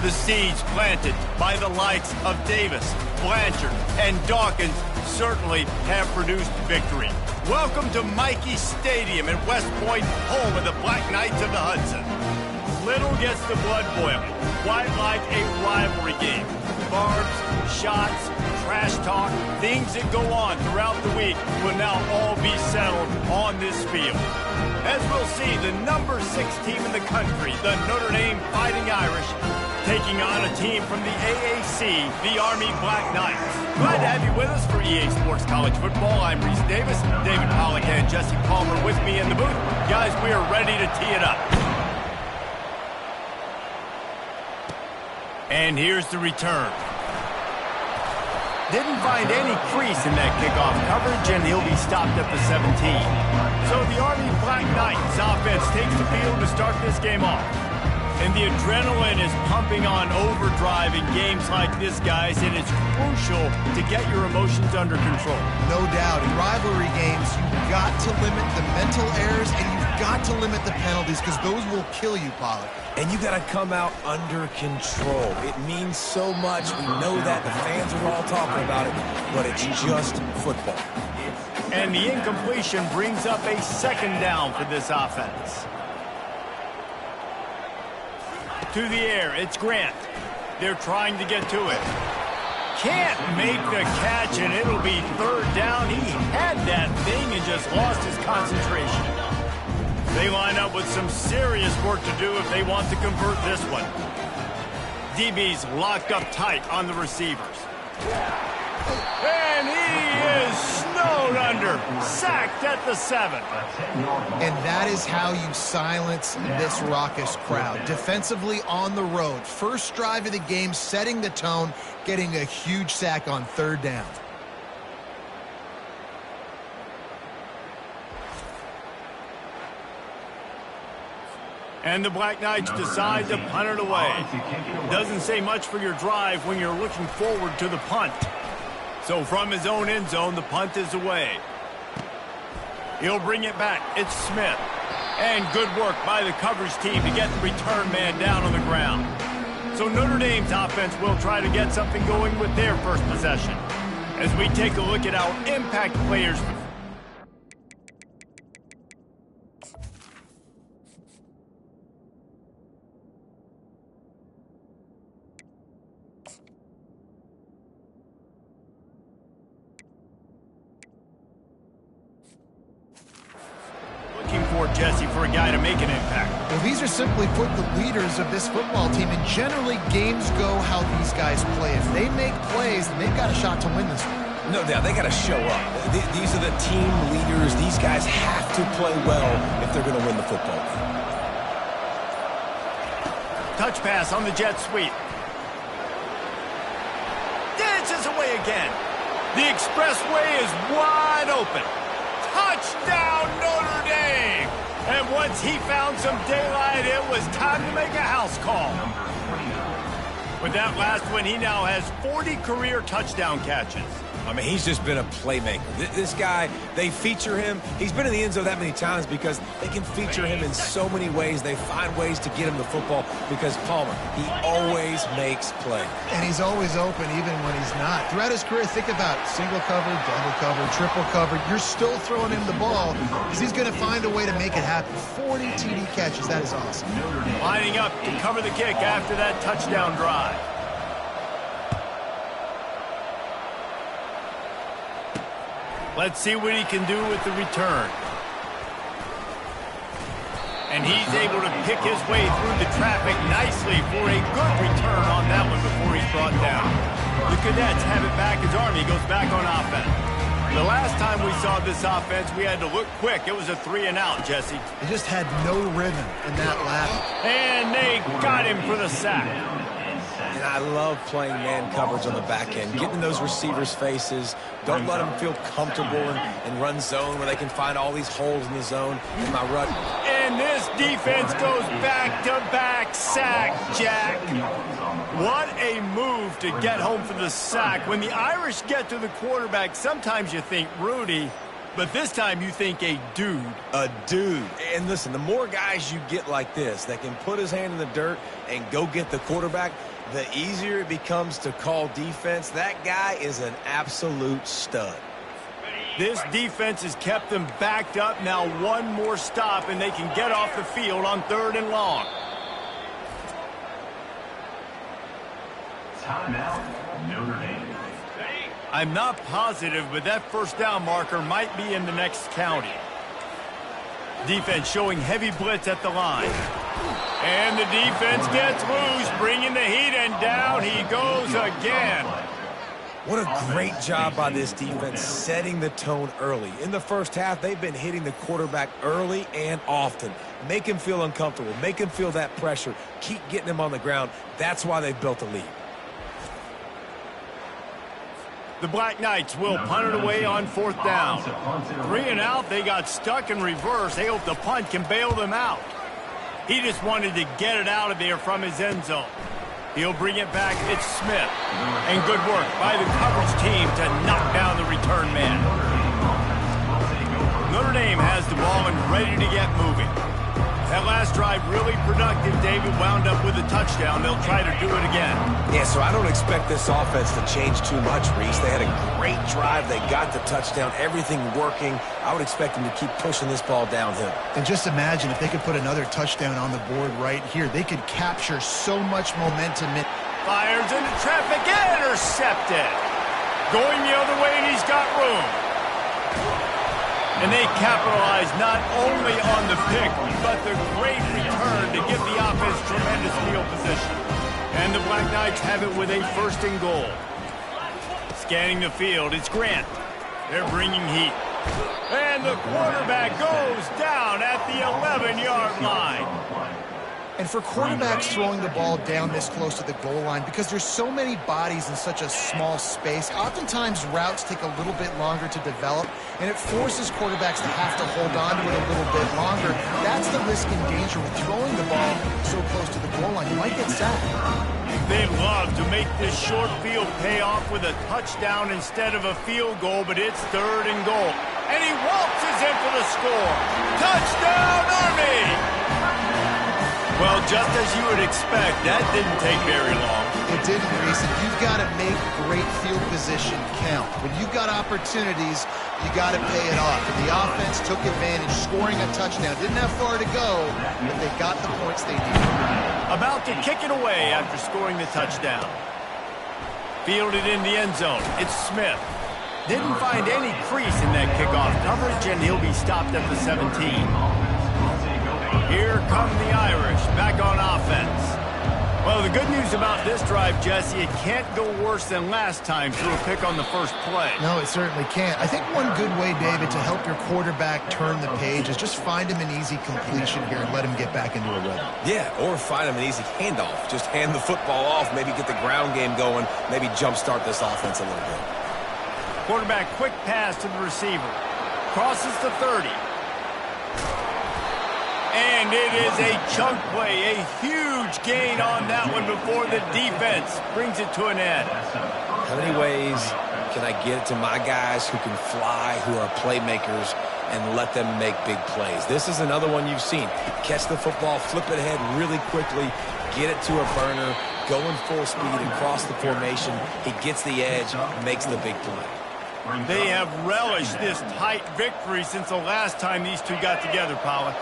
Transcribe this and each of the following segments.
The seeds planted by the likes of Davis, Blanchard, and Dawkins certainly have produced victory. Welcome to Michie Stadium in West Point, home of the Black Knights of the Hudson. Little gets the blood boiling, quite like a rivalry game. Barbs, shots, trash talk, things that go on throughout the week will now all be settled on this field. As we'll see, the number 6 team in the country, the Notre Dame Fighting Irish, taking on a team from the AAC, the Army Black Knights. Glad to have you with us for EA Sports College Football. I'm Reese Davis, David Pollock and Jesse Palmer with me in the booth. Guys, we are ready to tee it up. And here's the return. Didn't find any crease in that kickoff coverage, and he'll be stopped at the 17. So the Army Black Knights offense takes the field to start this game off. And the adrenaline is pumping on overdrive in games like this, guys, and it's crucial to get your emotions under control. No doubt. In rivalry games, you've got to limit the mental errors, and you've got to limit the penalties, because those will kill you, Pollock. And you got to come out under control. It means so much. We know that. The fans are all talking about it, but it's just football. And the incompletion brings up a second down for this offense. To the air, it's Grant. They're trying to get to it. Can't make the catch, and it'll be third down. He had that thing and just lost his concentration. They line up with some serious work to do if they want to convert this one. DB's locked up tight on the receivers. And he is snowed under, sacked at the 7. And that is how you silence this raucous crowd. Defensively on the road. First drive of the game, setting the tone, getting a huge sack on third down. And the Black Knights decide to punt it away. Doesn't say much for your drive when you're looking forward to the punt. So from his own end zone, the punt is away. He'll bring it back. It's Smith. And good work by the coverage team to get the return man down on the ground. So Notre Dame's offense will try to get something going with their first possession. As we take a look at our impact players. Jesse, for a guy to make an impact. Well, these are simply put the leaders of this football team, and generally games go how these guys play. If they make plays, then they've got a shot to win this one. No doubt, they got to show up. These are the team leaders. These guys have to play well if they're going to win the football game. Touch pass on the jet sweep. Dances away again. The expressway is wide open. Touchdown, Notre Dame! And once he found some daylight, it was time to make a house call. With that last one, he now has 40 career touchdown catches. I mean, he's just been a playmaker. This guy, they feature him. He's been in the end zone that many times because they can feature him in so many ways. They find ways to get him the football because Palmer, he always makes plays. And he's always open even when he's not. Throughout his career, think about it. Single cover, double cover, triple cover. You're still throwing him the ball because he's going to find a way to make it happen. 40 TD catches. That is awesome. Lining up to cover the kick after that touchdown drive. Let's see what he can do with the return. And he's able to pick his way through the traffic nicely for a good return on that one before he's brought down. The Cadets have it back as Army goes back on offense. The last time we saw this offense, we had to look quick. It was a 3-and-out, Jesse. They just had no rhythm in that lap. And they got him for the sack. And I love playing man coverage on the back end, getting in those receivers' faces. Don't let them feel comfortable in run zone where they can find all these holes in the zone in my run. And this defense goes back-to-back sack, Jack. What a move to get home for the sack. When the Irish get to the quarterback, sometimes you think, Rudy, But this time you think a dude. A dude. And listen, the more guys you get like this that can put his hand in the dirt and go get the quarterback, the easier it becomes to call defense. That guy is an absolute stud. This defense has kept them backed up. Now one more stop, and they can get off the field on 3rd and long. Timeout, Notre Dame. I'm not positive, but that first down marker might be in the next county. Defense showing heavy blitz at the line. And the defense gets loose, bringing the heat, and down he goes again. What a great job by this defense setting the tone early. In the first half, they've been hitting the quarterback early and often. Make him feel uncomfortable. Make him feel that pressure. Keep getting him on the ground. That's why they've built a lead. The Black Knights will punt it away on 4th down. 3 and out, they got stuck in reverse. They hope the punt can bail them out. He just wanted to get it out of there from his end zone. He'll bring it back. It's Smith. And good work by the coverage team to knock down the return man. Notre Dame has the ball and ready to get moving. That last drive really productive. David wound up with a touchdown. They'll try to do it again. Yeah, so I don't expect this offense to change too much, Reese. They had a great drive. They got the touchdown. Everything working. I would expect them to keep pushing this ball downhill. And just imagine if they could put another touchdown on the board right here. They could capture so much momentum. Fires into traffic. Intercepted. Going the other way, and he's got room. And they capitalize not only on the pick, but the great return to give the offense tremendous field position. And the Black Knights have it with a 1st and goal. Scanning the field, it's Grant. They're bringing heat. And the quarterback goes down at the 11-yard line. And for quarterbacks throwing the ball down this close to the goal line, because there's so many bodies in such a small space, oftentimes routes take a little bit longer to develop, and it forces quarterbacks to have to hold on to it a little bit longer. That's the risk and danger with throwing the ball so close to the goal line. You might get sacked. They'd love to make this short field pay off with a touchdown instead of a field goal, but it's 3rd and goal. And he waltzes in for the score. Touchdown, Army! Well, just as you would expect, that didn't take very long. It didn't, Reese. You've got to make great field position count. When you've got opportunities, you got to pay it off. And the offense took advantage, scoring a touchdown. Didn't have far to go, but they got the points they needed. About to kick it away after scoring the touchdown. Fielded in the end zone. It's Smith. Didn't find any crease in that kickoff coverage, and he'll be stopped at the 17. Here come the Irish, back on offense. Well, the good news about this drive, Jesse, it can't go worse than last time through a pick on the first play. No, it certainly can't. I think one good way, David, to help your quarterback turn the page is just find him an easy completion here and let him get back into a rhythm. Yeah, or find him an easy handoff. Just hand the football off, maybe get the ground game going, maybe jumpstart this offense a little bit. Quarterback quick pass to the receiver. Crosses the 30. And it is a chunk play, a huge gain on that one before the defense brings it to an end. How many ways can I get it to my guys who can fly, who are playmakers, and let them make big plays? This is another one you've seen. Catch the football, flip it ahead really quickly, get it to a burner, go in full speed and cross the formation. He gets the edge, makes the big play. They have relished this tight victory since the last time these two got together, Paula.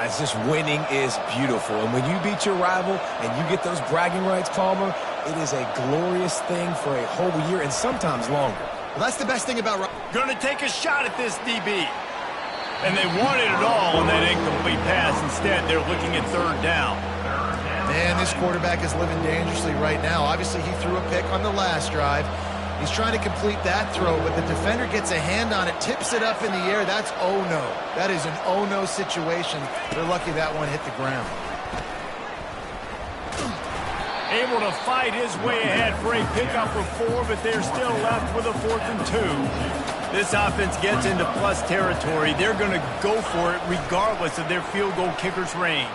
It's just winning is beautiful. And when you beat your rival and you get those bragging rights, Palmer, it is a glorious thing for a whole year and sometimes longer. Well, that's the best thing about... Going to take a shot at this DB. And they wanted it all on that incomplete pass. Instead, they're looking at 3rd down. Man, this quarterback is living dangerously right now. Obviously, he threw a pick on the last drive. He's trying to complete that throw, but the defender gets a hand on it, tips it up in the air. That's oh-no. That is an oh-no situation. They're lucky that one hit the ground. Able to fight his way ahead for a pickup of 4, but they're still left with a 4th and 2. This offense gets into plus territory. They're going to go for it regardless of their field goal kicker's range.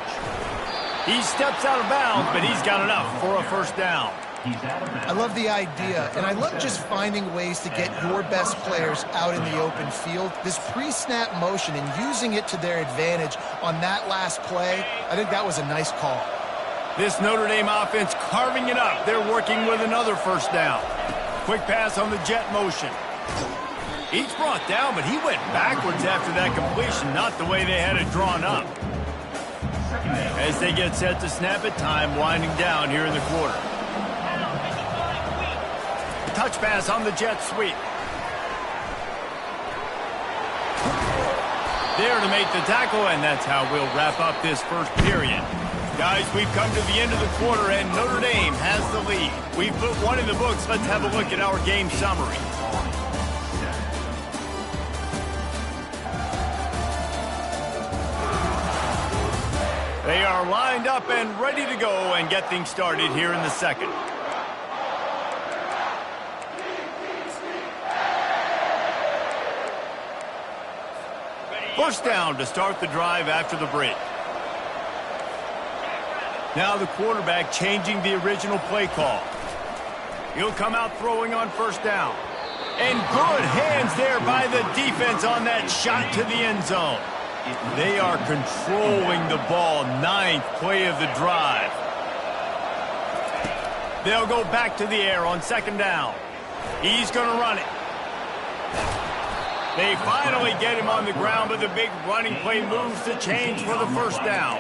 He steps out of bounds, but he's got enough for a 1st down. I love the idea, and I love just finding ways to get your best players out in the open field. This pre-snap motion and using it to their advantage on that last play, I think that was a nice call. This Notre Dame offense carving it up. They're working with another first down. Quick pass on the jet motion. Each brought down, but he went backwards after that completion, not the way they had it drawn up. As they get set to snap it, time winding down here in the quarter. Touch pass on the jet sweep. There to make the tackle, and that's how we'll wrap up this first period. Guys, we've come to the end of the quarter, and Notre Dame has the lead. We've put one in the books. Let's have a look at our game summary. They are lined up and ready to go and get things started here in the second. First down to start the drive after the break. Now the quarterback changing the original play call. He'll come out throwing on first down. And good hands there by the defense on that shot to the end zone. They are controlling the ball. Ninth play of the drive. They'll go back to the air on second down. He's going to run it. They finally get him on the ground, but the big running play moves the chains for the first down.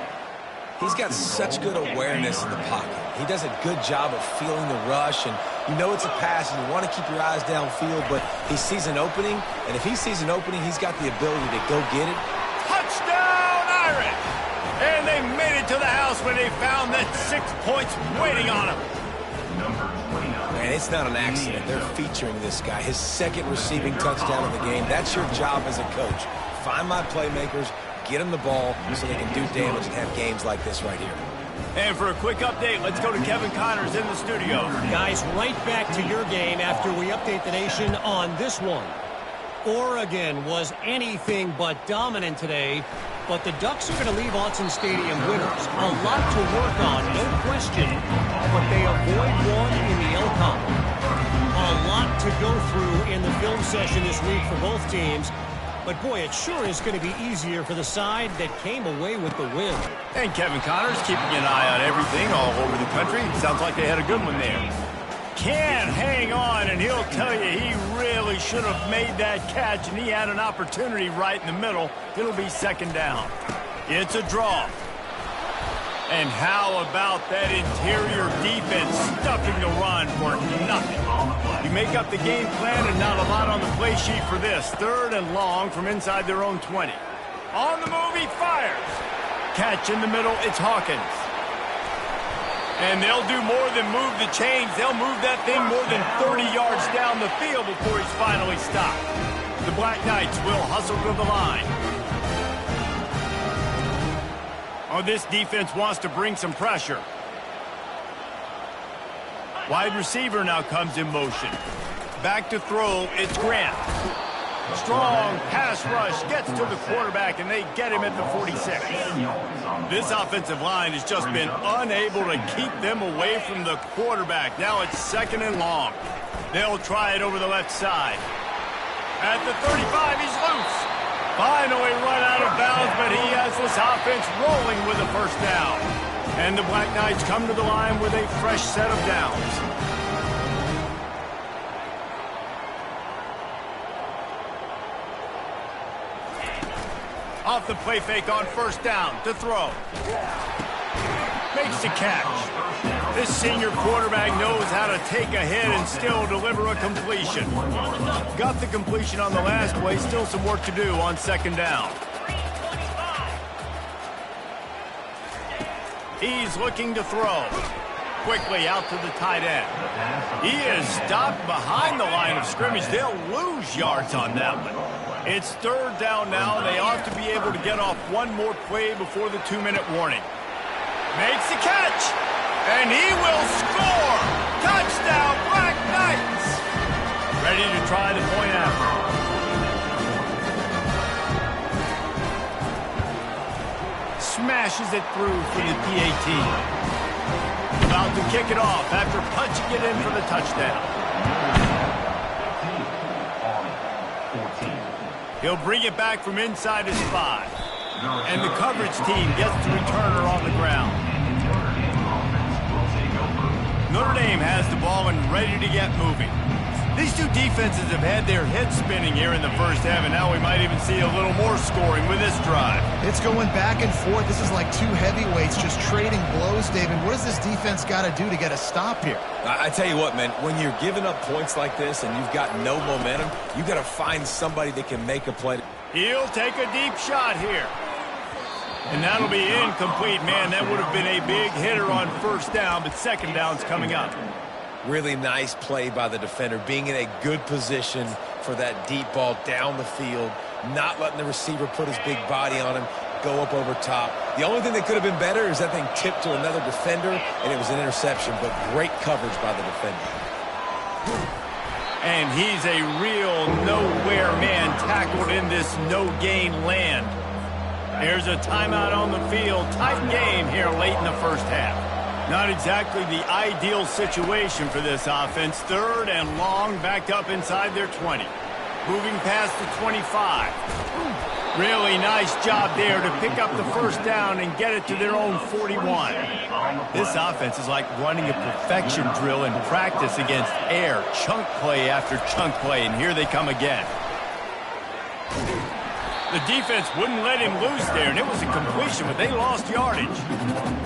He's got such good awareness in the pocket. He does a good job of feeling the rush, and you know it's a pass, and you want to keep your eyes downfield, but he sees an opening, and if he sees an opening, he's got the ability to go get it. Touchdown, Irish! And they made it to the house when they found that 6 points waiting on him. Man, it's not an accident. They're featuring this guy. His second receiving touchdown of the game. That's your job as a coach. Find my playmakers, get them the ball so they can do damage and have games like this right here. And for a quick update, let's go to Kevin Connors in the studio. Guys, right back to your game after we update the nation on this one. Oregon was anything but dominant today, but the Ducks are going to leave Autzen Stadium winners. A lot to work on, no question, but they avoid one in the LCON. A lot to go through in the film session this week for both teams, but boy, it sure is going to be easier for the side that came away with the win. And Kevin Connors keeping an eye on everything all over the country. Sounds like they had a good one there. Can hang on, and he'll tell you he really should have made that catch, and he had an opportunity right in the middle. It'll be second down. It's a draw. And how about that interior defense stuffing the run for nothing? You make up the game plan and not a lot on the play sheet for this. Third and long from inside their own 20. On the move, he fires. Catch in the middle, it's Hawkins. And they'll do more than move the chains. They'll move that thing more than 30 yards down the field before he's finally stopped. The Black Knights will hustle to the line. Oh, this defense wants to bring some pressure. Wide receiver now comes in motion. Back to throw, it's Grant. Strong pass rush gets to the quarterback, and they get him at the 46. This offensive line has just been unable to keep them away from the quarterback. Now it's second and long. They'll try it over the left side. At the 35, he's loose. Finally run out of bounds, but he has this offense rolling with a first down. And the Black Knights come to the line with a fresh set of downs. Off the play fake on first down to throw. Makes the catch. This senior quarterback knows how to take a hit and still deliver a completion. Got the completion on the last play, still some work to do on second down. He's looking to throw. Quickly out to the tight end. He is stopped behind the line of scrimmage. They'll lose yards on that one. It's third down now. They ought to be able to get off one more play before the 2-minute warning. Makes the catch, and he will score. Touchdown, Black Knights. Ready to try the point after. Smashes it through for the PAT. About to kick it off after punching it in for the touchdown. He'll bring it back from inside his 5. And the coverage team gets the returner on the ground. Notre Dame has the ball and ready to get moving. These two defenses have had their heads spinning here in the first half, and now we might even see a little more scoring with this drive. It's going back and forth. This is like two heavyweights just trading blows, David. What does this defense got to do to get a stop here? I tell you what, man, when you're giving up points like this and you've got no momentum, you got to find somebody that can make a play. He'll take a deep shot here. And that'll be incomplete. Man, that would have been a big hitter on first down, but second down's coming up. Really nice play by the defender, being in a good position for that deep ball down the field, not letting the receiver put his big body on him, go up over top. The only thing that could have been better is that thing tipped to another defender, and it was an interception, but great coverage by the defender. And he's a real nowhere man tackled in this no-gain land. There's a timeout on the field. Tight game here late in the first half. Not exactly the ideal situation for this offense. 3rd and long, backed up inside their 20. Moving past the 25. Really nice job there to pick up the first down and get it to their own 41. This offense is like running a perfection drill in practice against air. Chunk play after chunk play, and here they come again. The defense wouldn't let him loose there, and it was a completion, but they lost yardage.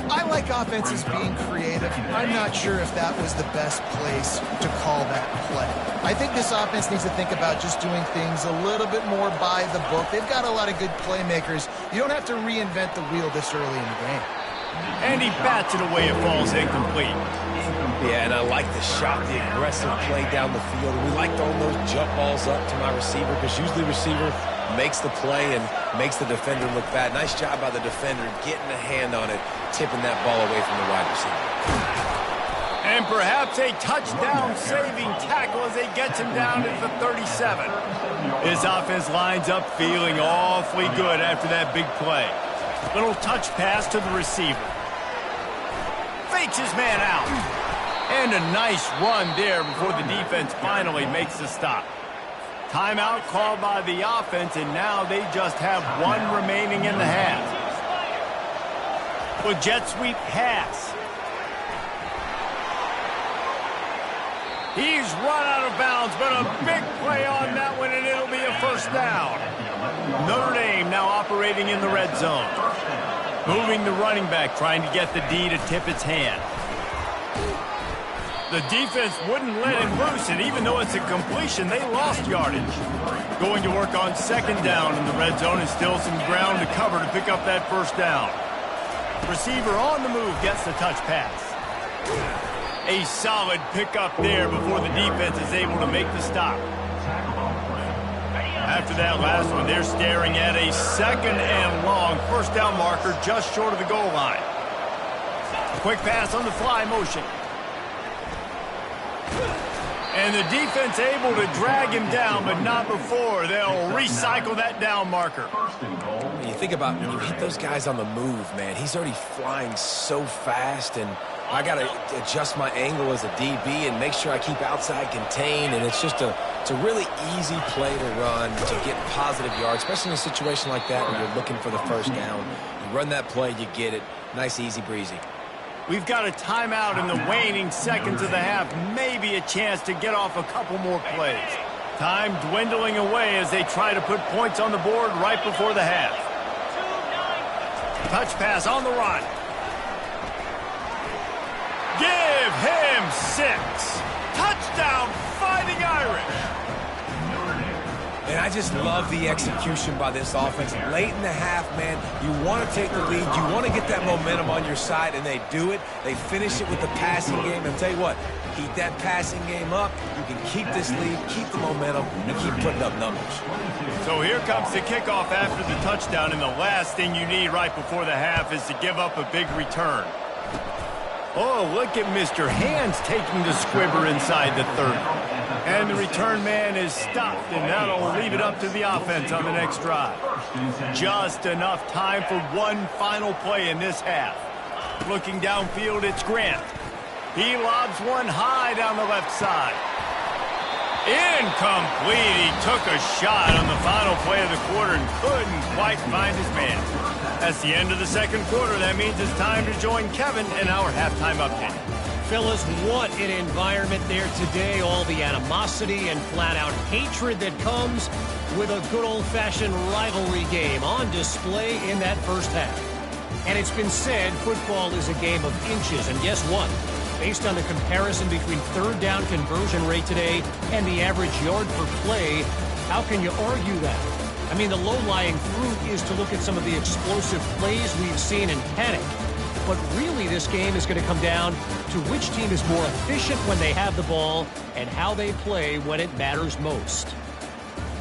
I like offenses being creative. I'm not sure if that was the best place to call that play. I think this offense needs to think about just doing things a little bit more by the book. They've got a lot of good playmakers. You don't have to reinvent the wheel this early in the game. And he bats it away. It falls incomplete. Yeah, and I like the shot, the aggressive play down the field. We like throwing those jump balls up to my receiver because usually the receiver makes the play and makes the defender look bad. Nice job by the defender getting a hand on it, tipping that ball away from the wide receiver. And perhaps a touchdown-saving tackle as they gets him down at the 37. This offense lines up feeling awfully good after that big play. Little touch pass to the receiver. Fakes his man out. And a nice run there before the defense finally makes the stop. Timeout called by the offense, and now they just have one remaining in the half. With jet sweep pass. He's run out of bounds, but a big play on that one, and it'll be a first down. Notre Dame now operating in the red zone. Moving the running back, trying to get the D to tip its hand. The defense wouldn't let him loose, and even though it's a completion, they lost yardage. Going to work on second down in the red zone and still some ground to cover to pick up that first down. Receiver on the move gets the touch pass. A solid pickup there before the defense is able to make the stop. After that last one, they're staring at a 2nd and long first down marker just short of the goal line. Quick pass on the fly motion. And the defense able to drag him down, but not before. They'll recycle that down marker. When you think about when you hit those guys on the move, man, he's already flying so fast, and I got to adjust my angle as a DB and make sure I keep outside contained, and it's just a really easy play to run to get positive yards, especially in a situation like that where you're looking for the first down. You run that play, you get it. Nice, easy breezy. We've got a timeout in the waning seconds of the half. Maybe a chance to get off a couple more plays. Time dwindling away as they try to put points on the board right before the half. Touch pass on the run. Give him 6. Touchdown, Fighting Irish. And I just love the execution by this offense. Late in the half, man, you want to take the lead. You want to get that momentum on your side, and they do it. They finish it with the passing game. And I'll tell you what, keep that passing game up. You can keep this lead, keep the momentum, and keep putting up numbers. So here comes the kickoff after the touchdown, and the last thing you need right before the half is to give up a big return. Oh, look at Mr. Hands taking the squibber inside the 30. And the return man is stopped, and that'll leave it up to the offense on the next drive. Just enough time for one final play in this half. Looking downfield, it's Grant. He lobs one high down the left side. Incomplete. He took a shot on the final play of the quarter and couldn't quite find his man. That's the end of the second quarter. That means it's time to join Kevin in our halftime update. Fellas, what an environment there today. All the animosity and flat-out hatred that comes with a good old-fashioned rivalry game on display in that first half. And it's been said football is a game of inches. And guess what? Based on the comparison between third down conversion rate today and the average yard per play, how can you argue that? I mean, the low-lying fruit is to look at some of the explosive plays we've seen and panic. But really, this game is going to come down to which team is more efficient when they have the ball and how they play when it matters most.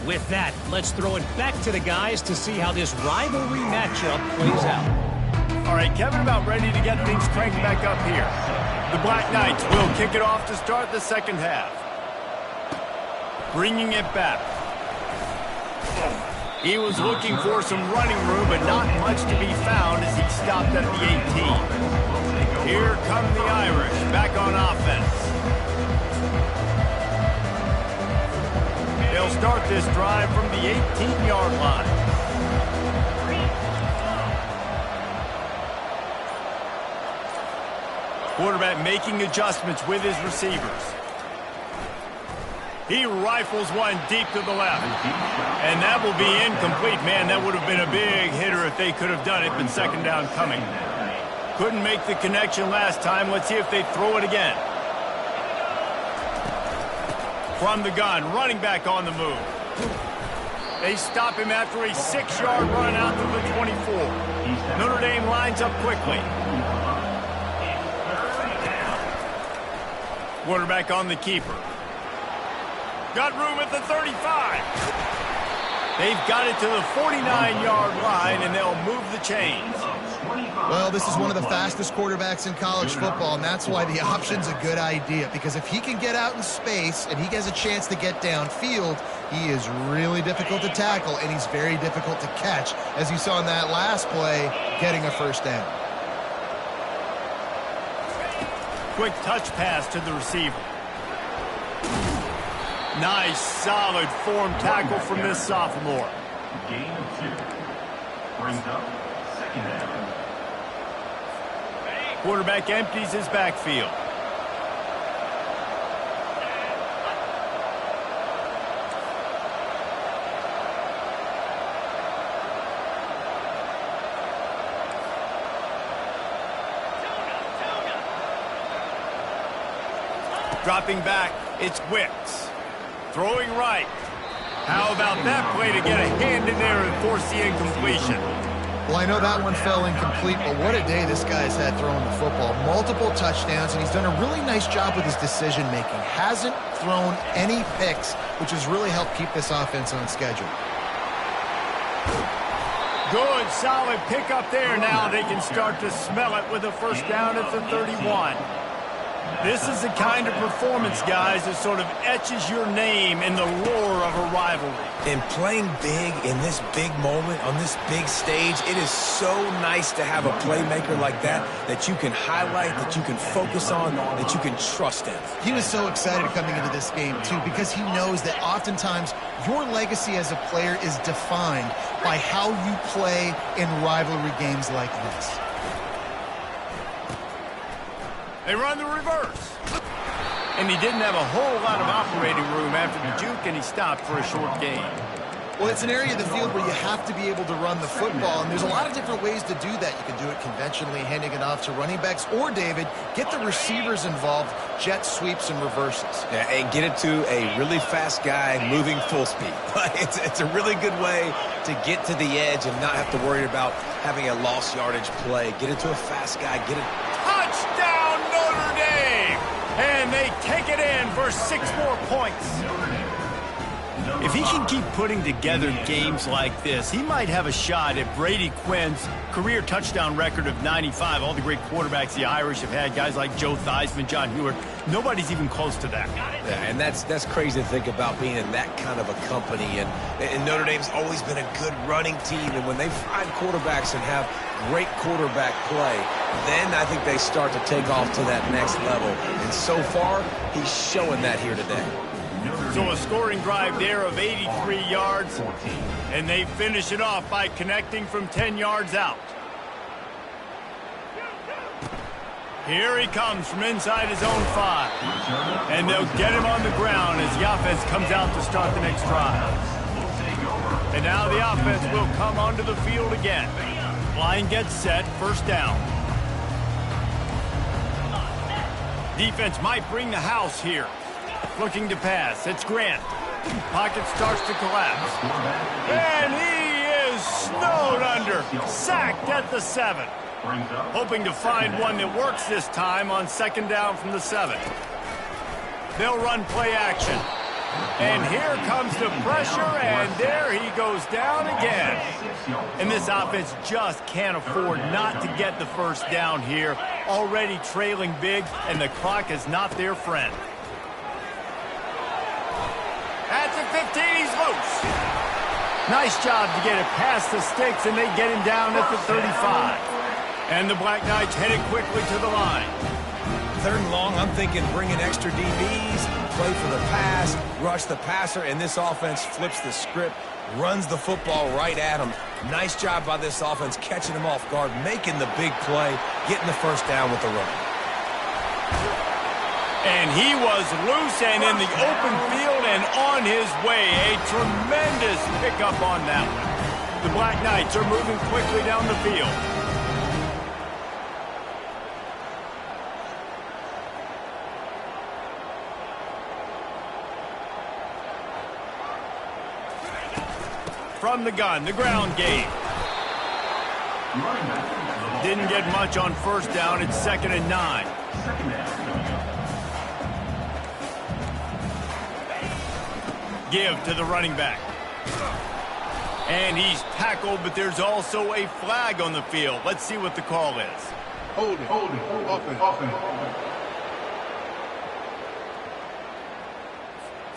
With that, let's throw it back to the guys to see how this rivalry matchup plays out. All right, Kevin, about ready to get things cranked back up here. The Black Knights will kick it off to start the second half. Bringing it back. He was looking for some running room, but not much to be found as he stopped at the 18. Here come the Irish back on offense. They'll start this drive from the 18-yard line. Quarterback making adjustments with his receivers. He rifles one deep to the left. And that will be incomplete. Man, that would have been a big hitter if they could have done it, but second down coming. Couldn't make the connection last time. Let's see if they throw it again. From the gun, running back on the move. They stop him after a 6-yard run out to the 24. Notre Dame lines up quickly. Quarterback on the keeper. Got room at the 35. They've got it to the 49-yard line, and they'll move the chains. Well, this is one of the fastest quarterbacks in college football, and that's why the option's a good idea. Because if he can get out in space and he has a chance to get downfield, he is really difficult to tackle, and he's very difficult to catch, as you saw in that last play, getting a first down. Quick touch pass to the receiver. Nice, solid form tackle from this sophomore. Gain of 2. Brings up second down. Quarterback empties his backfield. Dropping back, it's Wicks. Throwing right. How about that play to get a hand in there and force the incompletion? Well, I know that one fell incomplete, but what a day this guy's had throwing the football. Multiple touchdowns, and he's done a really nice job with his decision-making. Hasn't thrown any picks, which has really helped keep this offense on schedule. Good, solid pick up there. Now they can start to smell it with a first down at the 31. This is the kind of performance, guys, that sort of etches your name in the lore of a rivalry. And playing big in this big moment, on this big stage, it is so nice to have a playmaker like that you can highlight, that you can focus on, that you can trust in. He was so excited coming into this game, too, because he knows that oftentimes your legacy as a player is defined by how you play in rivalry games like this. They run the reverse. And he didn't have a whole lot of operating room after the juke, and he stopped for a short gain. Well, it's an area of the field where you have to be able to run the football, and there's a lot of different ways to do that. You can do it conventionally, handing it off to running backs, or, David, get the receivers involved, jet sweeps and reverses. Yeah, and get it to a really fast guy moving full speed. It's a really good way to get to the edge and not have to worry about having a lost yardage play. Get it to a fast guy, get it. Touchdown, Notre Dame! And they take it in for 6 more points. If he can keep putting together games like this, he might have a shot at Brady Quinn's career touchdown record of 95. All the great quarterbacks the Irish have had, guys like Joe Theismann, John Hewart, nobody's even close to that. Yeah, and that's crazy to think about being in that kind of a company. And Notre Dame's always been a good running team. And when they find quarterbacks and have great quarterback play, then I think they start to take off to that next level. And so far, he's showing that here today. So a scoring drive there of 83 yards, and they finish it off by connecting from 10 yards out. Here he comes from inside his own 5. And they'll get him on the ground as the offense comes out to start the next drive. And now the offense will come onto the field again. Line gets set, first down. Defense might bring the house here. Looking to pass. It's Grant. Pocket starts to collapse. And he is snowed under. Sacked at the 7. Hoping to find one that works this time on second down from the 7. They'll run play action. And here comes the pressure, and there he goes down again. And this offense just can't afford not to get the first down here. Already trailing big, and the clock is not their friend. At the 15, he's loose. Nice job to get it past the sticks, and they get him down at the 35. And the Black Knights headed quickly to the line. Third and long, I'm thinking bring in extra DBs, play for the pass, rush the passer, and this offense flips the script, runs the football right at him. Nice job by this offense catching him off guard, making the big play, getting the first down with the run. And he was loose and in the open field and on his way. A tremendous pickup on that one. The Black Knights are moving quickly down the field. From the gun, the ground game. Didn't get much on first down. It's 2nd and 9. Give to the running back. And he's tackled, but there's also a flag on the field. Let's see what the call is. Hold it. Offense.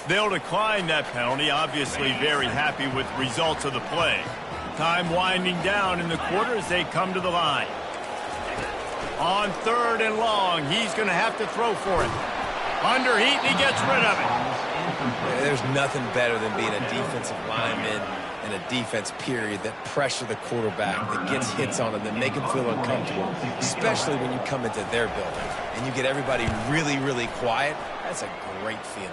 They'll decline that penalty, obviously very happy with results of the play. Time winding down in the quarter as they come to the line. On 3rd and long, he's going to have to throw for it. Under heat, and he gets rid of it. There's nothing better than being a defensive lineman in a defense period that pressure the quarterback, that gets hits on him, that make him feel uncomfortable, especially when you come into their building and you get everybody really, really quiet. That's a great feeling.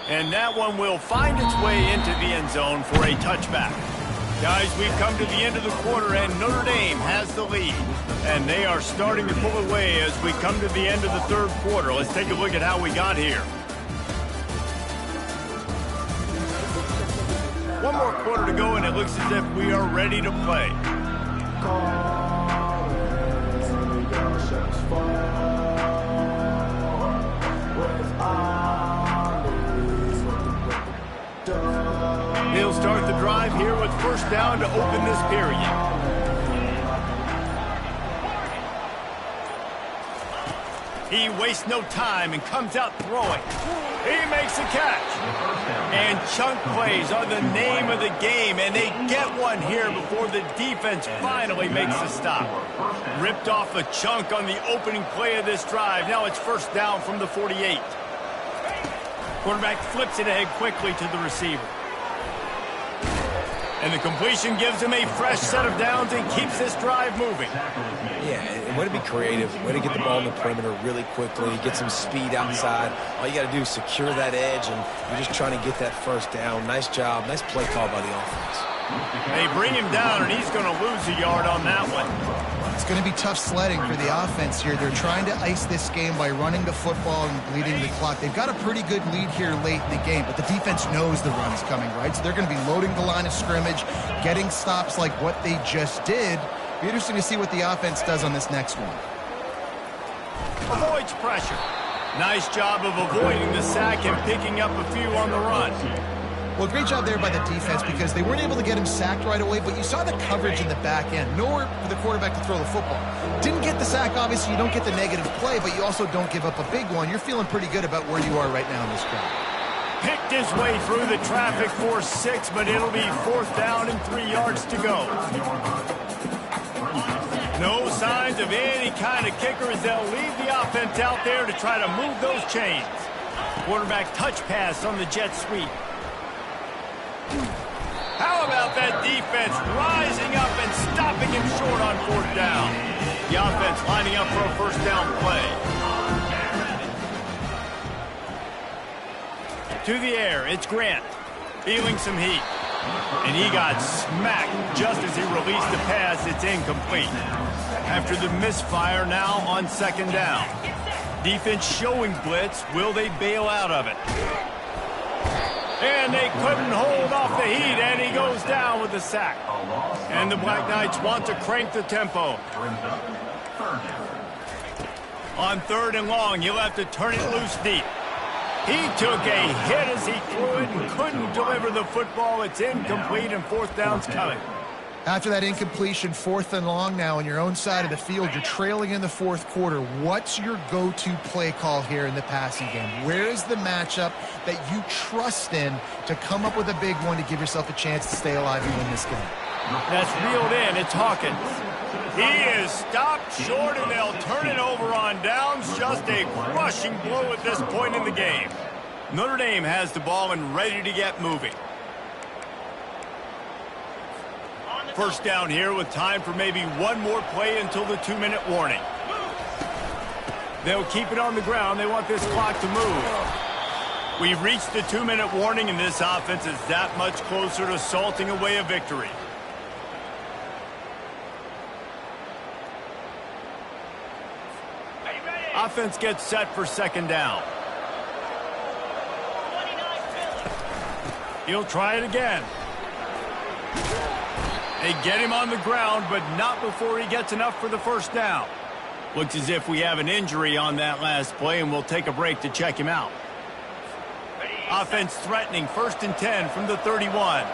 And that one will find its way into the end zone for a touchback. Guys, we've come to the end of the quarter, and Notre Dame has the lead. And they are starting to pull away as we come to the end of the 3rd quarter. Let's take a look at how we got here. One more quarter to go, and it looks as if we are ready to play. He'll start the drive here with first down to open this period. He wastes no time and comes out throwing. He makes a catch. And chunk plays are the name of the game, and they get one here before the defense finally makes the stop. Ripped off a chunk on the opening play of this drive. Now it's first down from the 48. Quarterback flips it ahead quickly to the receiver. And the completion gives him a fresh set of downs and keeps this drive moving. Yeah, and way to be creative, way to get the ball in the perimeter really quickly, get some speed outside. All you got to do is secure that edge, and you're just trying to get that first down. Nice job, nice play call by the offense. They bring him down, and he's going to lose a yard on that one. It's going to be tough sledding for the offense here. They're trying to ice this game by running the football and bleeding the clock. They've got a pretty good lead here late in the game, but the defense knows the run is coming, right? So they're going to be loading the line of scrimmage, getting stops like what they just did. Be interesting to see what the offense does on this next one. Avoids pressure. Nice job of avoiding the sack and picking up a few on the run. Well, great job there by the defense because they weren't able to get him sacked right away, but you saw the coverage in the back end. Nowhere for the quarterback to throw the football. Didn't get the sack, obviously. You don't get the negative play, but you also don't give up a big one. You're feeling pretty good about where you are right now in this drive. Picked his way through the traffic for 6, but it'll be 4th down and 3 yards to go. No signs of any kind of kickers. They'll leave the offense out there to try to move those chains. Quarterback touch pass on the jet sweep. How about that defense rising up and stopping him short on 4th down? The offense lining up for a 1st down play. To the air, it's Grant. Feeling some heat. And he got smacked just as he released the pass. It's incomplete. After the misfire, now on 2nd down. Defense showing blitz. Will they bail out of it? And they couldn't hold off the heat, and he goes down with the sack. And the Black Knights want to crank the tempo. On 3rd and long, he'll have to turn it loose deep. He took a hit as he threw it and couldn't deliver the football. It's incomplete, and 4th down's coming. After that incompletion, 4th and long now on your own side of the field, you're trailing in the 4th quarter. What's your go-to play call here in the passing game? Where is the matchup that you trust in to come up with a big one to give yourself a chance to stay alive and win this game? That's reeled in. It's Hawkins. He is stopped short, and they'll turn it over on downs. Just a crushing blow at this point in the game. Notre Dame has the ball and ready to get moving. 1st down here with time for maybe one more play until the 2-minute warning. They'll keep it on the ground. They want this clock to move. We've reached the 2-minute warning, and this offense is that much closer to salting away a victory. Offense gets set for 2nd down. He'll try it again. They get him on the ground, but not before he gets enough for the 1st down. Looks as if we have an injury on that last play, and we'll take a break to check him out. Offense threatening 1st and 10 from the 31.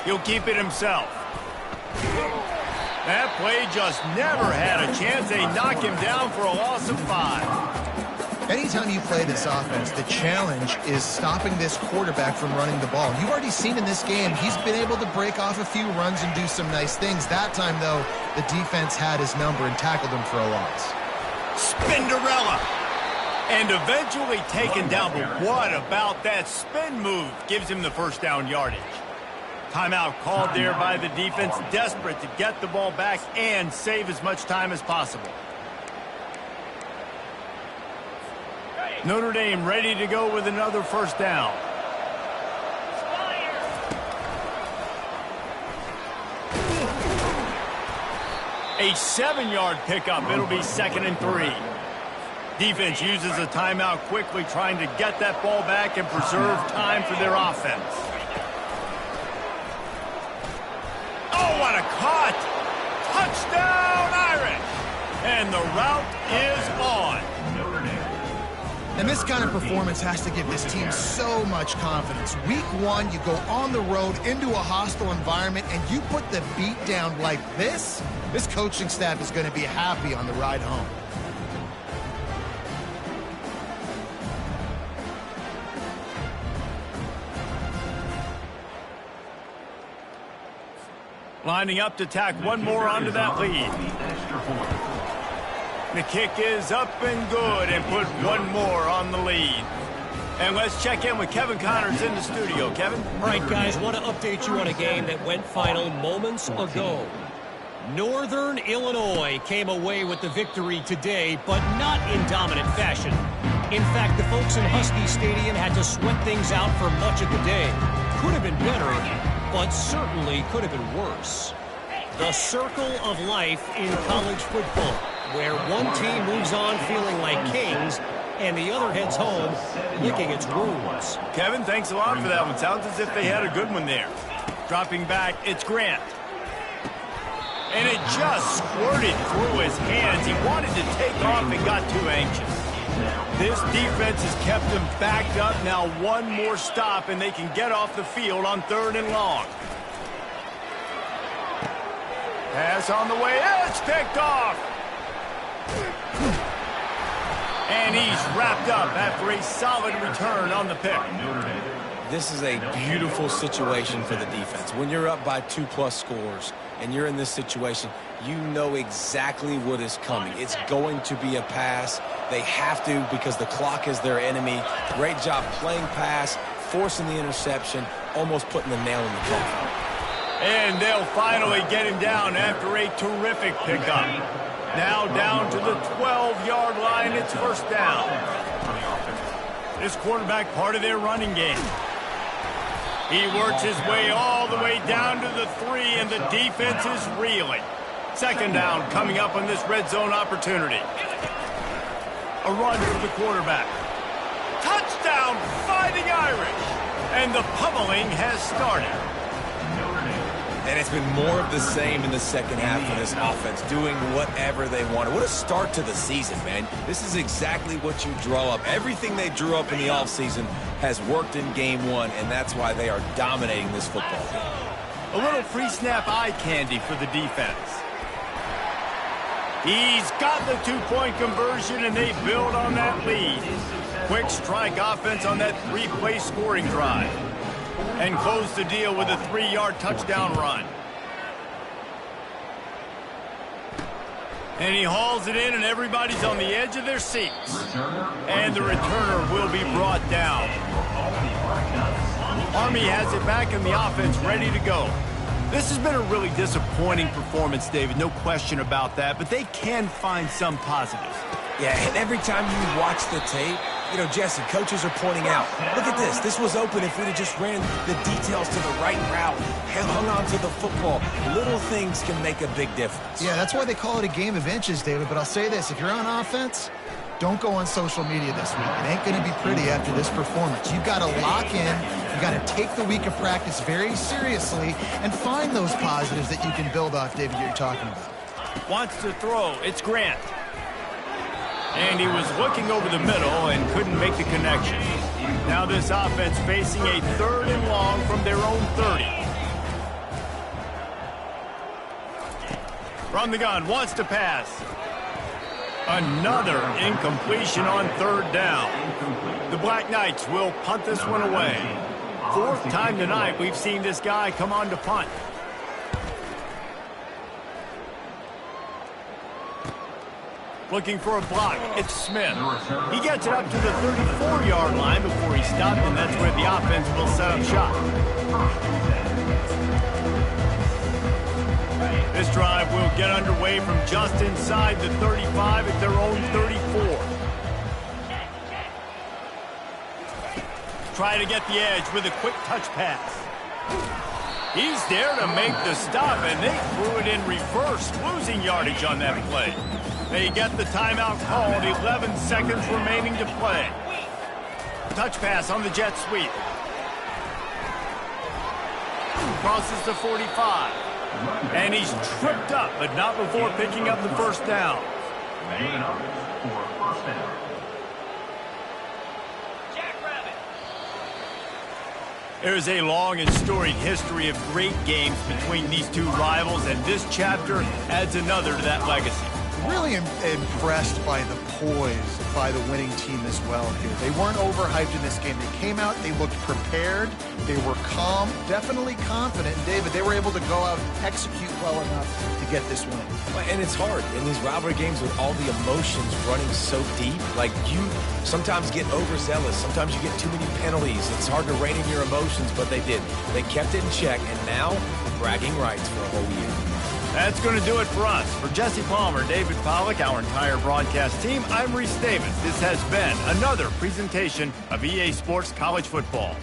He'll keep it himself. That play just never had a chance. They knock him down for a loss of 5. Anytime you play this offense, the challenge is stopping this quarterback from running the ball. You've already seen in this game, he's been able to break off a few runs and do some nice things. That time, though, the defense had his number and tackled him for a loss. Spinderella. And eventually taken down. But what about that spin move? Gives him the 1st down yardage. Timeout called there by the defense, desperate to get the ball back and save as much time as possible. Notre Dame ready to go with another 1st down. A 7-yard pickup. It'll be 2nd and 3. Defense uses a timeout quickly, trying to get that ball back and preserve time for their offense. Oh, what a caught! Touchdown, Irish! And the route is on. And this kind of performance has to give this team so much confidence. Week 1, you go on the road into a hostile environment, and you put the beat down like this. This coaching staff is going to be happy on the ride home. Lining up to tack one more onto that lead. The kick is up and good, and put one more on the lead. And let's check in with Kevin Connors in the studio. Kevin? All right, guys, want to update you on a game that went final moments ago. Northern Illinois came away with the victory today, but not in dominant fashion. In fact, the folks in Husky Stadium had to sweat things out for much of the day. Could have been better, but certainly could have been worse. The circle of life in college football, where one team moves on feeling like kings and the other heads home licking its wounds. Kevin, thanks a lot for that one. Sounds as if they had a good one there. Dropping back, it's Grant. And it just squirted through his hands. He wanted to take off and got too anxious. This defense has kept him backed up. Now one more stop, and they can get off the field on 3rd and long. Pass on the way. It's picked off. And he's wrapped up after a solid return on the pick. This is a beautiful situation for the defense. When you're up by 2+ scores and you're in this situation, you know exactly what is coming. It's going to be a pass. They have to because the clock is their enemy. Great job playing pass, forcing the interception, almost putting the nail in the coffin. And they'll finally get him down after a terrific pickup. Now down to the 12-yard line. It's 1st down. This quarterback part of their running game. He works his way all the way down to the 3, and the defense is reeling. 2nd down coming up on this red zone opportunity. A run for the quarterback. Touchdown, Fighting Irish! And the pummeling has started. And it's been more of the same in the second half of this offense, doing whatever they wanted. What a start to the season, man. This is exactly what you draw up. Everything they drew up in the offseason has worked in game 1, and that's why they are dominating this football game. A little pre-snap eye candy for the defense. He's got the 2-point conversion, and they build on that lead. Quick strike offense on that 3-play scoring drive. And close the deal with a 3-yard touchdown run. And he hauls it in, and everybody's on the edge of their seats. And the returner will be brought down. Army has it back in the offense, ready to go. This has been a really disappointing performance, David, no question about that, but they can find some positives. Yeah, and every time you watch the tape, you know, Jesse, coaches are pointing out, look at this. This was open if we'd have just ran the details to the right route, hung on to the football. Little things can make a big difference. Yeah, that's why they call it a game of inches, David. But I'll say this, if you're on offense, don't go on social media this week. It ain't going to be pretty after this performance. You've got to lock in. You've got to take the week of practice very seriously and find those positives that you can build off, David, you're talking about. Wants to throw. It's Grant. And he was looking over the middle and couldn't make the connection. Now this offense facing a 3rd and long from their own 30. From the gun, wants to pass. Another incompletion on 3rd down. The Black Knights will punt this one away. 4th time tonight we've seen this guy come on to punt. Looking for a block. It's Smith. He gets it up to the 34-yard line before he stopped, and that's where the offense will set up shop. This drive will get underway from just inside the 35 at their own 34. Try to get the edge with a quick touch pass. He's there to make the stop, and they threw it in reverse, losing yardage on that play. They get the timeout called, 11 seconds remaining to play. Touch pass on the jet sweep. Crosses to 45. And he's tripped up, but not before picking up the 1st down. There's a long and storied history of great games between these two rivals, and this chapter adds another to that legacy. Really impressed by the poise by the winning team as well here. They weren't overhyped in this game. They came out, they looked prepared, they were calm, definitely confident. And David, they were able to go out and execute well enough to get this win. And it's hard in these rivalry games with all the emotions running so deep. Like, you sometimes get overzealous. Sometimes you get too many penalties. It's hard to rein in your emotions, but they did. They kept it in check, and now bragging rights for a whole year. That's going to do it for us. For Jesse Palmer, David Pollack, our entire broadcast team, I'm Reese Davis. This has been another presentation of EA Sports College Football.